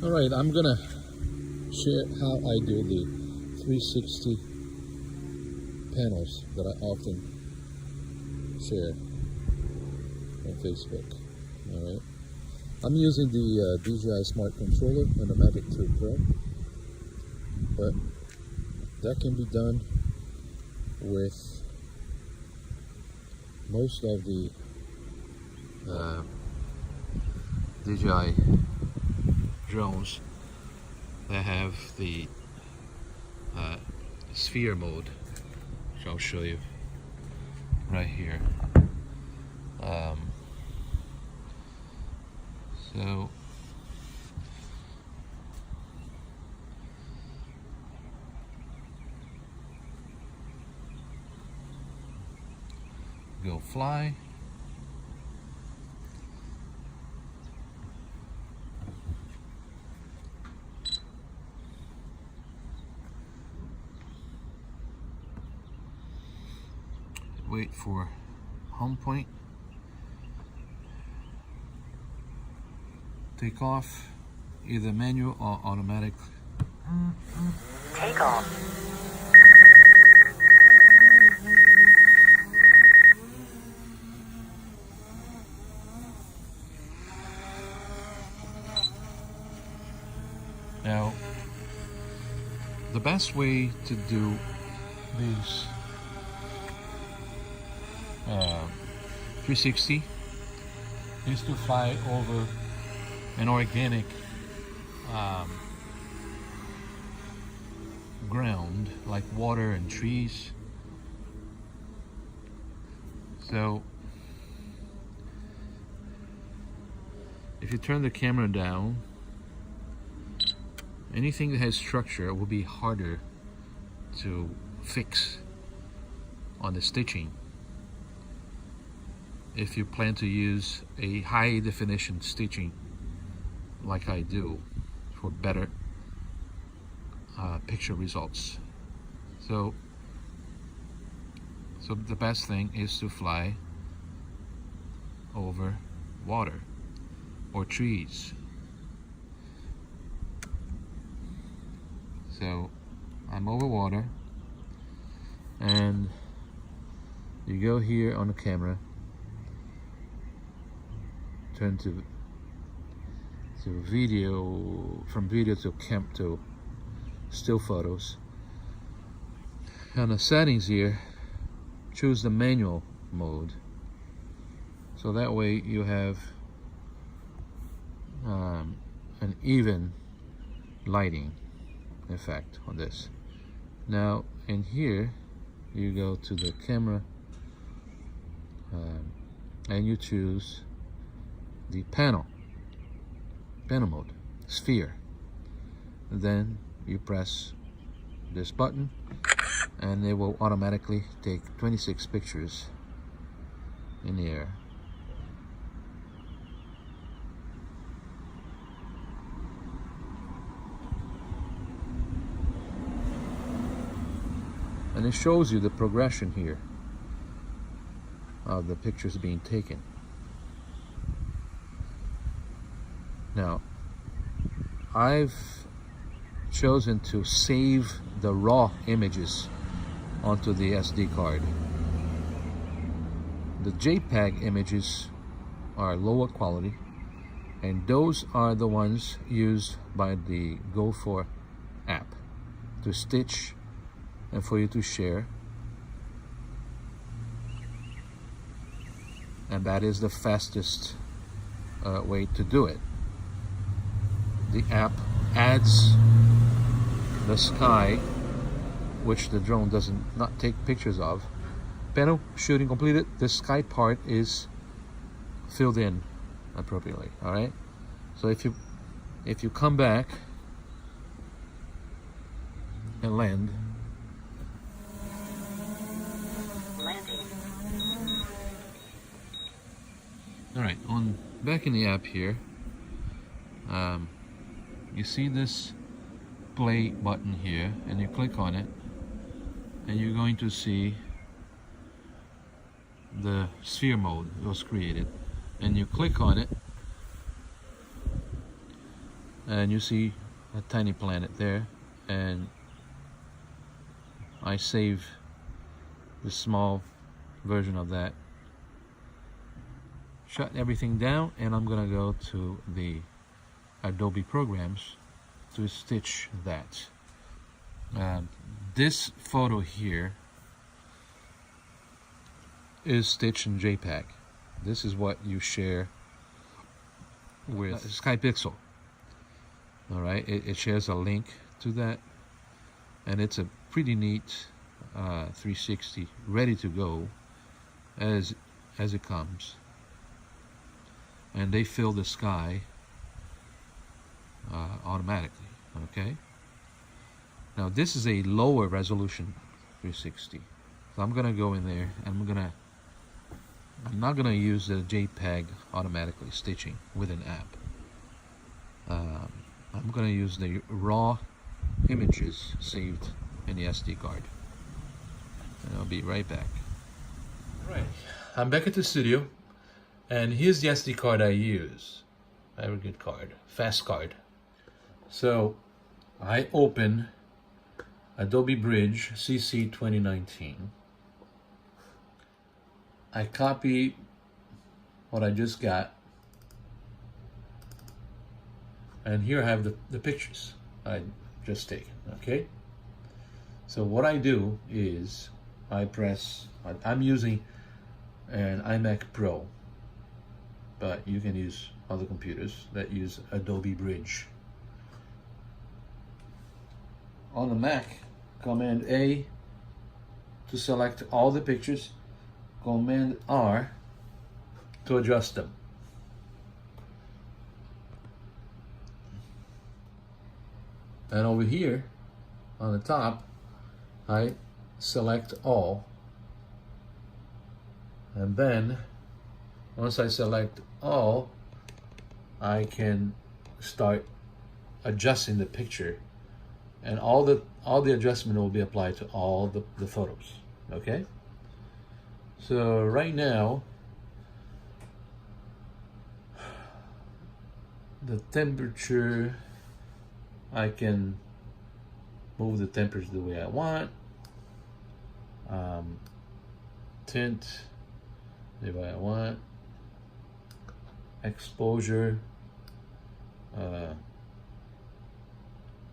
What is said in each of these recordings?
Alright, I'm gonna share how I do the 360 panels that I often share on Facebook. Alright, I'm using the DJI Smart Controller on the Mavic 3 Pro, but that can be done with most of the DJI drones that have the sphere mode, which I'll show you right here. So go fly. Wait for home point. Take off, either manual or automatic. Take off. Now, the best way to do these 360 is to fly over an organic ground like water and trees. So if you turn the camera down, anything that has structure will be harder to fix on the stitching if you plan to use a high definition stitching like I do for better picture results. So the best thing is to fly over water or trees. So I'm over water, and you go here on the camera, turn to video, from video to still photos. On the settings here, choose the manual mode, so that way you have an even lighting effect on this. Now in here you go to the camera and you choose the panel mode, sphere. Then you press this button and it will automatically take 26 pictures in the air. And it shows you the progression here of the pictures being taken. Now, I've chosen to save the raw images onto the SD card. The JPEG images are lower quality, and those are the ones used by the Go4 app to stitch and for you to share, and that is the fastest way to do it. The app adds the sky, which the drone does not take pictures of. Panel shooting completed. The sky part is filled in appropriately. All right. So if you come back and land. All right, back in the app here, you see this play button here, and you click on it, and you're going to see the sphere mode was created, and you click on it, and you see a tiny planet there, and I save the small version of that, shut everything down, and I'm gonna go to the Adobe programs to stitch that. This photo here is stitched in JPEG. This is what you share with SkyPixel. All right, it shares a link to that, and it's a pretty neat 360 ready to go as it comes. And they fill the sky automatically. Okay. Now this is a lower resolution 360, so I'm gonna go in there and I'm not gonna use the JPEG automatically stitching with an app. I'm gonna use the raw images saved in the SD card, and I'll be right back. Right, I'm back at the studio, and here's the SD card I use. Very good card, fast card. So I open Adobe Bridge CC 2019. I copy what I just got, and here I have the pictures I just taken. Okay, so what I do is I'm using an iMac Pro, but you can use other computers that use Adobe Bridge. On the Mac, Command A to select all the pictures, Command R to adjust them. And over here on the top, I select all, and then once I select all, I can start adjusting the picture, and all the adjustment will be applied to all the photos. Okay, so right now the temperature, I can move the temperature the way I want, tint the way I want, exposure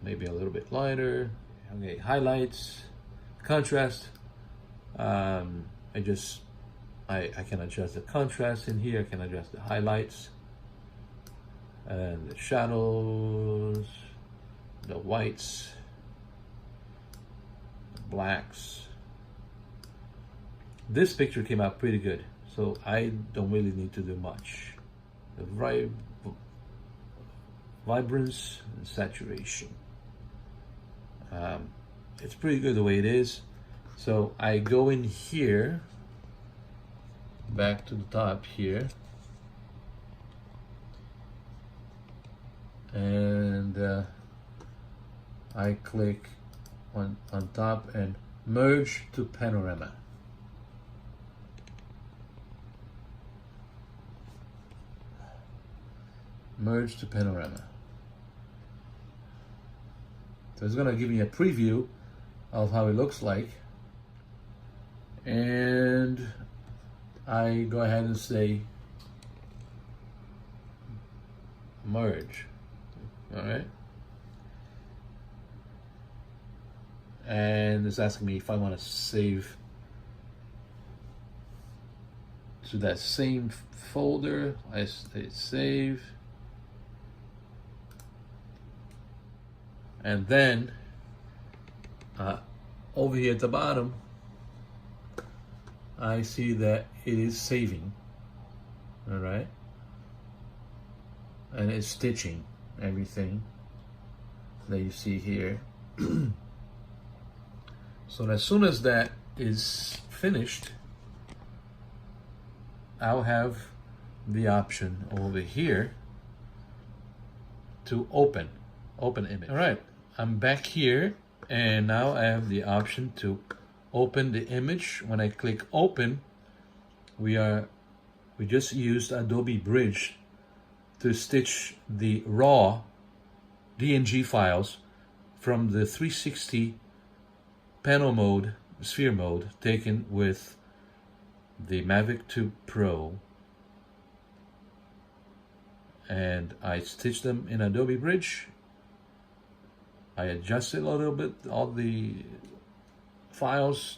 maybe a little bit lighter. Okay, highlights, contrast. I can adjust the contrast in here. I can adjust the highlights and the shadows, the whites, the blacks. This picture came out pretty good, so I don't really need to do much. The vibrance and saturation. It's pretty good the way it is. So I go in here, back to the top here, and I click on top and merge to panorama. Merge to panorama. So it's gonna give me a preview of how it looks like, and I go ahead and say merge. All right, and it's asking me if I want to save to that same folder. I say save, and then over here at the bottom, I see that it is saving. All right, and it's stitching everything that you see here. So as soon as that is finished, I'll have the option over here to open image. All right, I'm back here, and now I have the option to open the image. When I click open, we just used Adobe Bridge to stitch the raw DNG files from the 360 panel mode, sphere mode, taken with the Mavic 2 Pro, and I stitched them in Adobe Bridge. I adjusted a little bit all the files,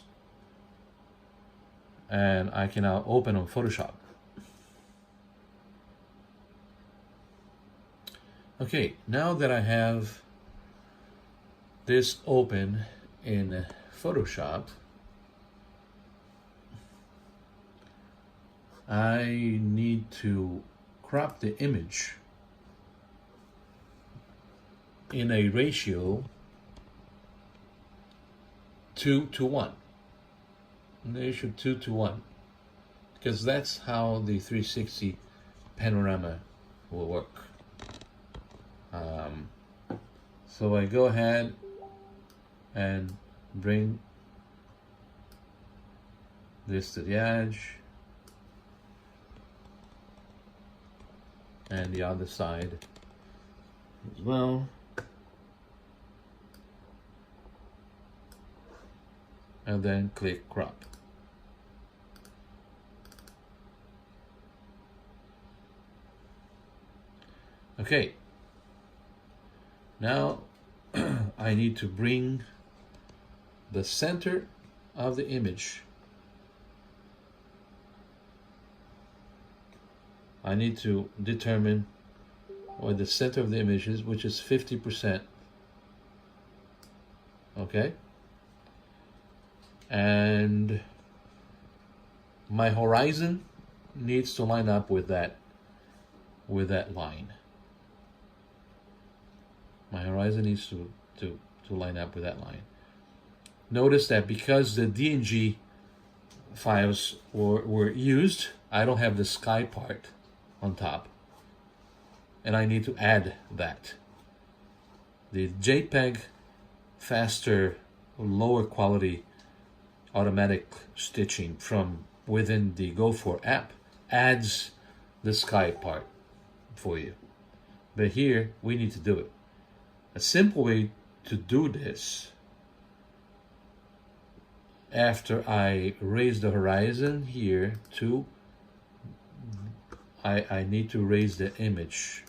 and I can now open on Photoshop. Okay, now that I have this open in Photoshop, I need to crop the image in a ratio 2:1. Ratio 2:1, because that's how the 360 panorama will work. So I go ahead and bring this to the edge, and the other side as well. And then click crop. Okay. Now I need to bring the center of the image. I need to determine what the center of the image is, which is 50%. Okay? And my horizon needs to line up with that line. My horizon needs to line up with that line. Notice that because the DNG files were used, I don't have the sky part on top, and I need to add that. The JPEG faster, lower quality automatic stitching from within the Go4 app adds the sky part for you. But here we need to do it. A simple way to do this, after I raise the horizon here to, I need to raise the image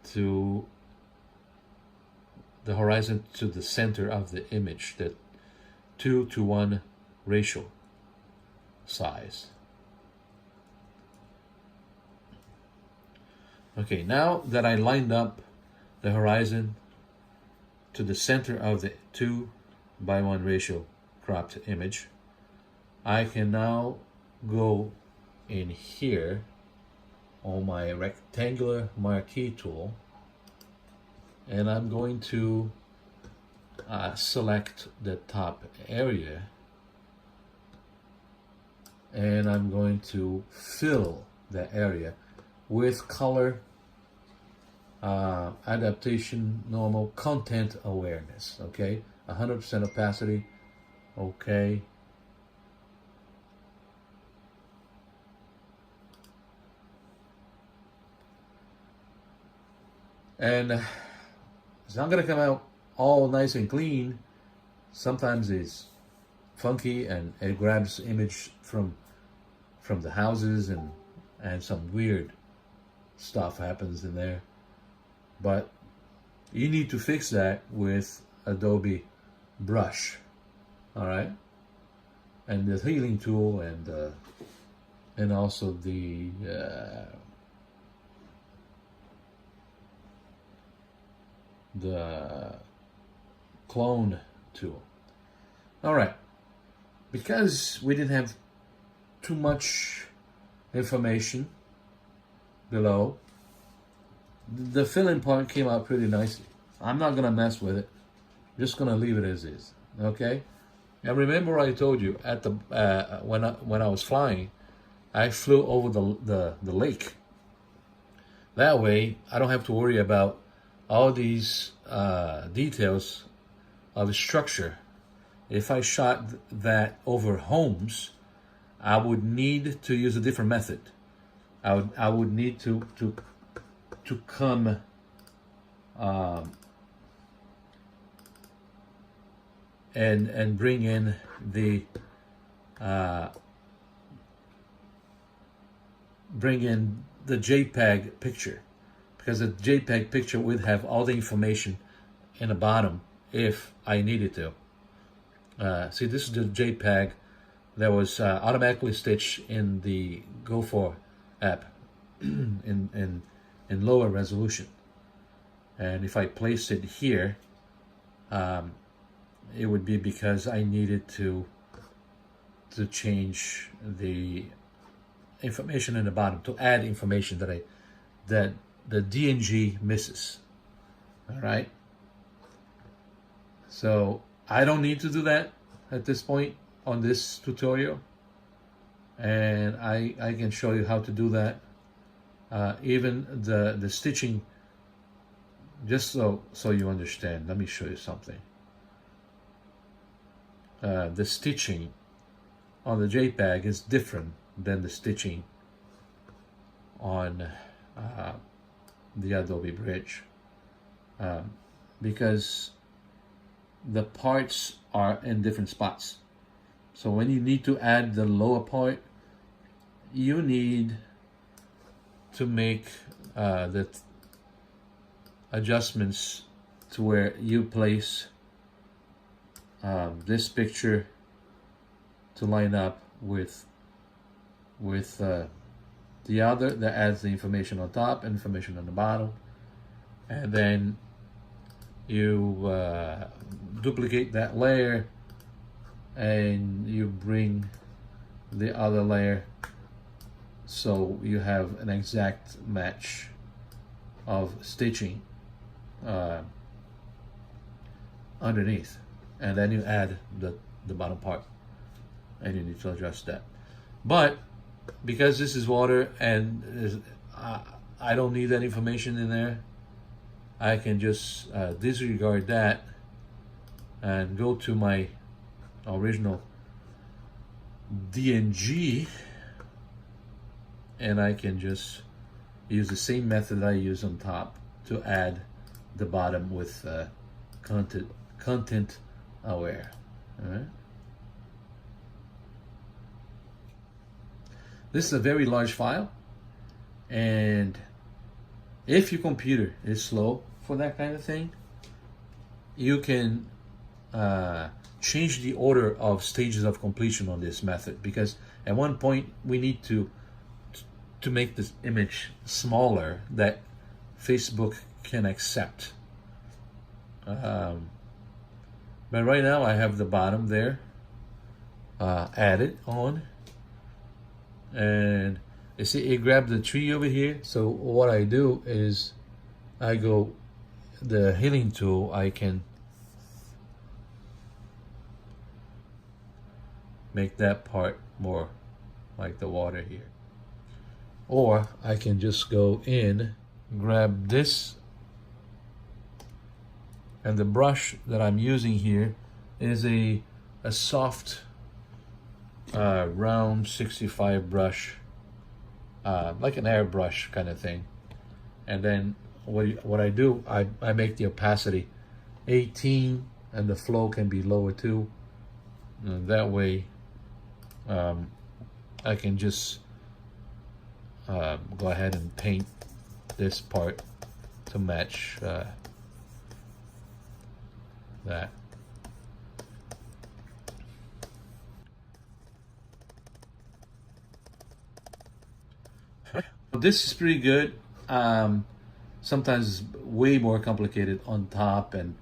to the horizon to the center of the image, that 2:1 ratio size. Okay, now that I lined up the horizon to the center of the 2:1 ratio cropped image, I can now go in here on my rectangular marquee tool, and I'm going to select the top area, and I'm going to fill that area with color adaptation, normal, content awareness. Okay, 100% opacity. Okay, and it's not gonna come out all nice and clean. Sometimes it's funky and it grabs image from the houses, and some weird stuff happens in there. But you need to fix that with Adobe Brush, all right, and the healing tool, and also the clone tool. All right, because we didn't have too much information below, the filling part came out pretty nicely. I'm not gonna mess with it. I'm just gonna leave it as is. Okay. And remember, I told you at the when I was flying, I flew over the lake. That way, I don't have to worry about all these details of the structure. If I shot that over homes, I would need to use a different method. I would need to come and bring in the JPEG picture, because the JPEG picture would have all the information in the bottom if I needed to. See, this is the JPEG that was automatically stitched in the Go4 app in lower resolution. And if I placed it here, it would be because I needed to change the information in the bottom, to add information that the DNG misses. All right. So I don't need to do that at this point on this tutorial, and I can show you how to do that. Even the stitching, just so you understand. Let me show you something. The stitching on the JPEG is different than the stitching on the Adobe Bridge, because the parts are in different spots. So when you need to add the lower part, you need to make the adjustments to where you place this picture to line up with the other that adds the information on top, information on the bottom, and then you duplicate that layer and you bring the other layer so you have an exact match of stitching underneath, and then you add the bottom part, and you need to adjust that. But because this is water and I don't need that information in there, I can just disregard that and go to my original DNG, and I can just use the same method I use on top to add the bottom with content aware. All right. This is a very large file, and if your computer is slow for that kind of thing, you can change the order of stages of completion on this method, because at one point we need to make this image smaller that Facebook can accept. But right now I have the bottom there added on, and you see it grabbed the tree over here. So what I do is I go the healing tool, I can make that part more like the water here, or I can just go in, grab this, and the brush that I'm using here is a soft round 65 brush, like an airbrush kind of thing. And then what I do, I make the opacity 18, and the flow can be lower too, and that way I can just go ahead and paint this part to match that. This is pretty good. Sometimes it's way more complicated on top and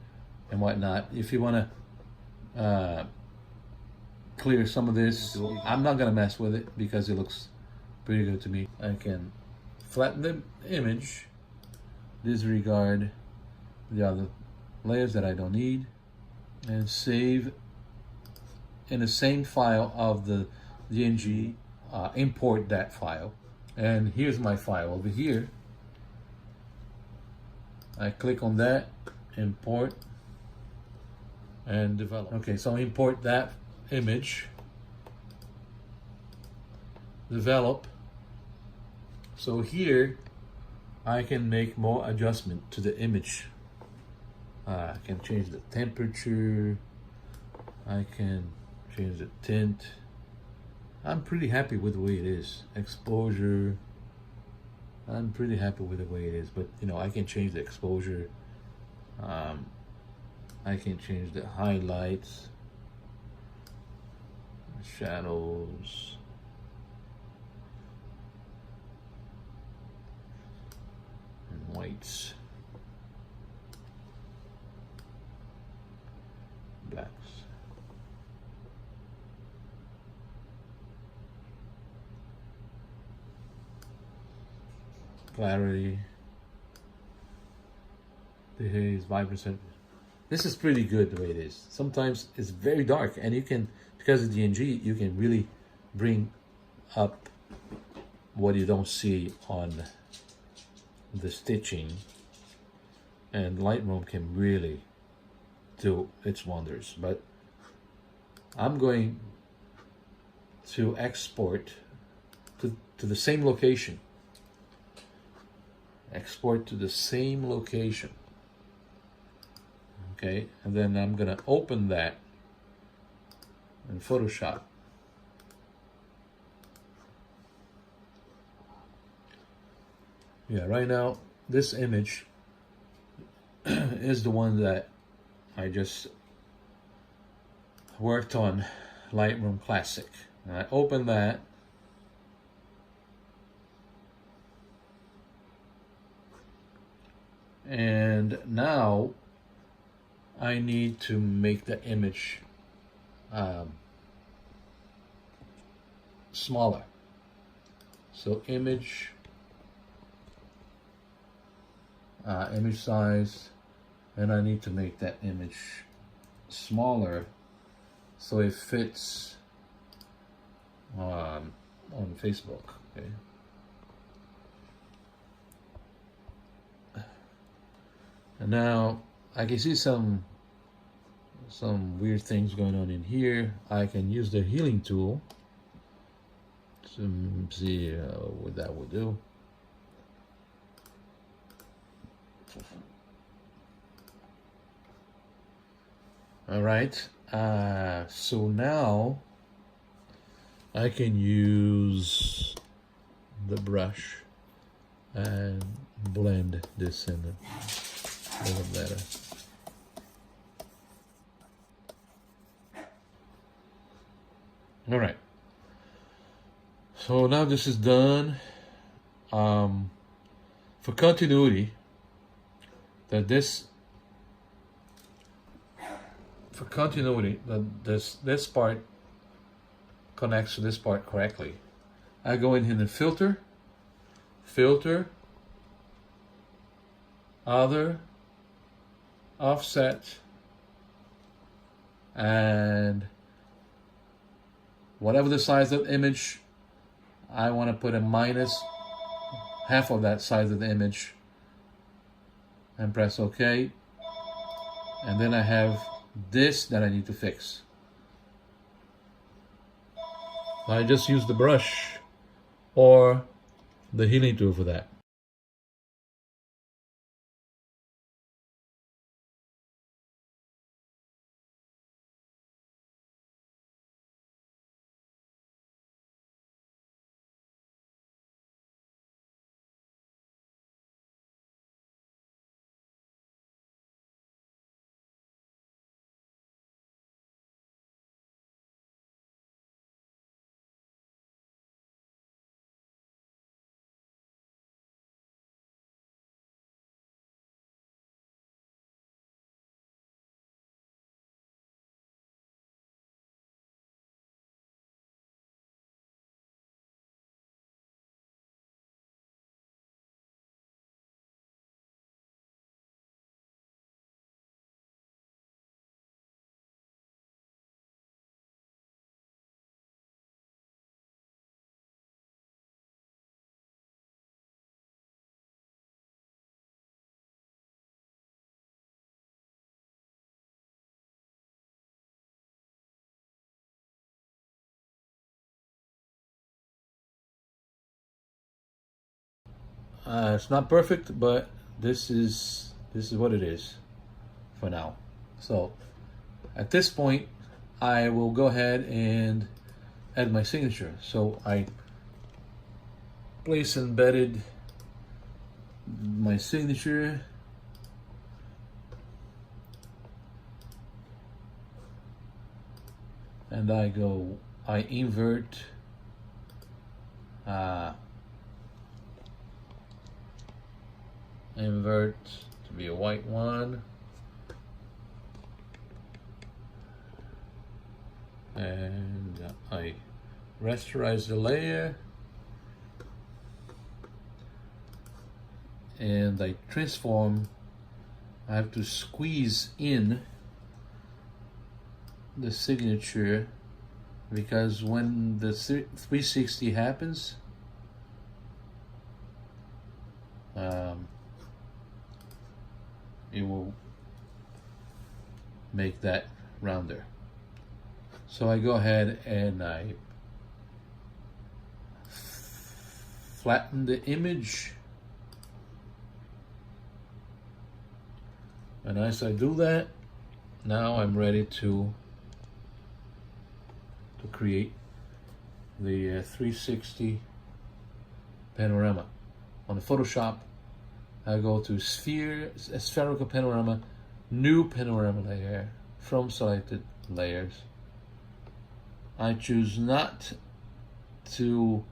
whatnot. If you want to clear some of this, I'm not gonna mess with it because it looks pretty good to me. I can flatten the image, disregard the other layers that I don't need, and save in the same file of the DNG. Import that file, and here's my file over here. I click on that, import, and develop. Okay, so import that image, develop. So here I can make more adjustment to the image I can change the temperature. I can change the tint. I'm pretty happy with the way it is. Exposure. I'm pretty happy with the way it is, but you know, I can change the exposure. I can change the highlights, shadows, and whites, blacks. Clarity, the haze, vibrancy. This is pretty good the way it is. Sometimes it's very dark, and you can, because of DNG, you can really bring up what you don't see on the stitching, and Lightroom can really do its wonders. But I'm going to export to the same location. Export to the same location. Okay, and then I'm gonna open that in Photoshop. Yeah, right now this image is the one that I just worked on Lightroom Classic. And I open that. And now I need to make the image smaller. So image size, and I need to make that image smaller so it fits on Facebook. Okay. And now I can see some weird things going on in here. I can use the healing tool to see what that will do. All right, so now I can use the brush and blend this in a little better. All right, so now this is done. For continuity, that this part connects to this part correctly, I go in here and filter, other, offset, and whatever the size of the image, I want to put a minus half of that size of the image and press OK. And then I have this that I need to fix. I just use the brush or the healing tool for that. It's not perfect, but this is what it is. for now. So at this point, I will go ahead and add my signature. So I place embedded my signature. And I invert to be a white one, and I rasterize the layer, and I transform. I have to squeeze in the signature, because when the 360 happens, it will make that rounder. So I go ahead and I flatten the image, and as I do that, now I'm ready to create the 360 panorama. On the Photoshop, I go to spherical panorama, new panorama layer from selected layers. I choose not to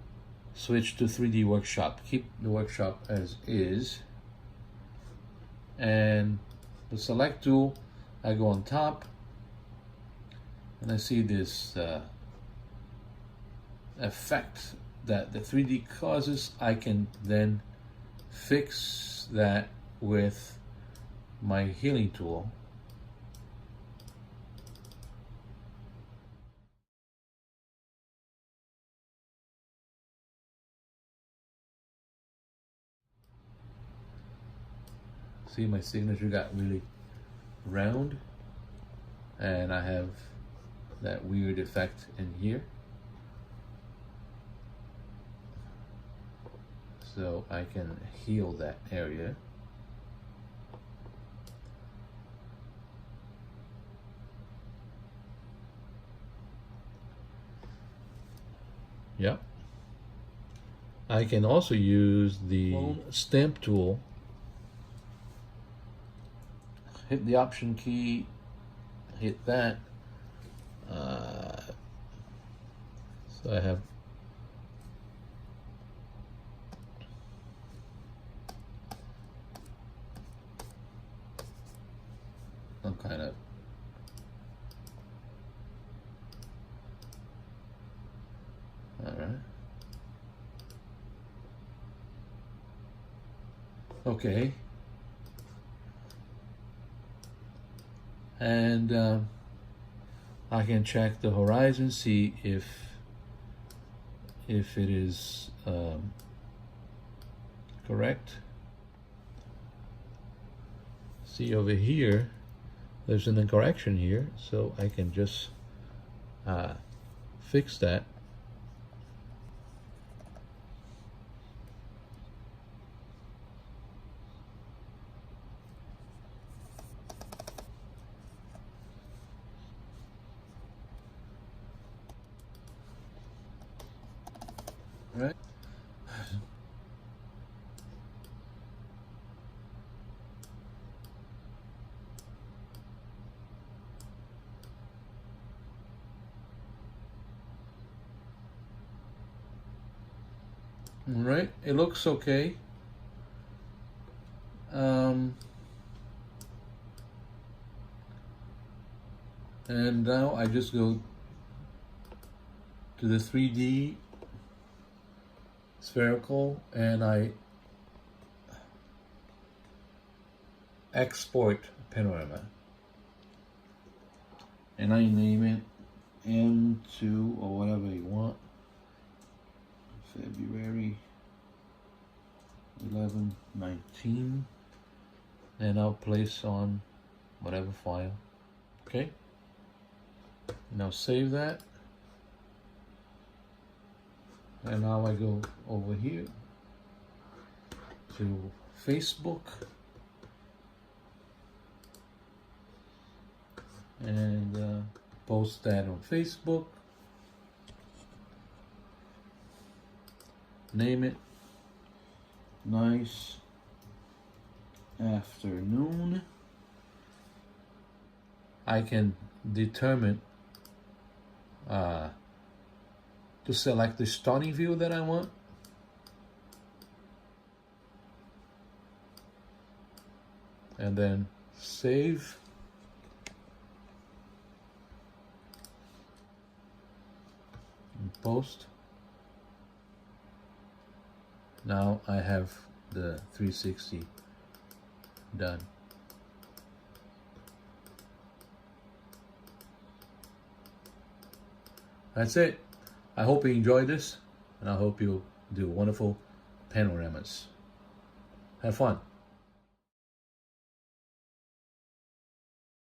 switch to 3D workshop. Keep the workshop as is. And the select tool, I go on top, and I see this effect that the 3D causes. I can then fix that with my healing tool. See, my signature got really round, and I have that weird effect in here. So I can heal that area. Yep. I can also use the stamp tool. Hit the option key, hit that. So I have some kind of okay. And I can check the horizon, see if it is correct. See over here, there's an incorrection here, so I can just fix that. Right. All right, it looks okay. And now I just go to the 3D spherical, and I export panorama, and I name it M2 or whatever you want. February 11, 19, and I'll place on whatever file. Okay, now save that. And now I go over here to Facebook, and post that on Facebook. Name it Nice Afternoon. I can determine to select the starting view that I want. And then save. And post. Now I have the 360 done. That's it. I hope you enjoyed this, and I hope you do wonderful panoramas. Have fun.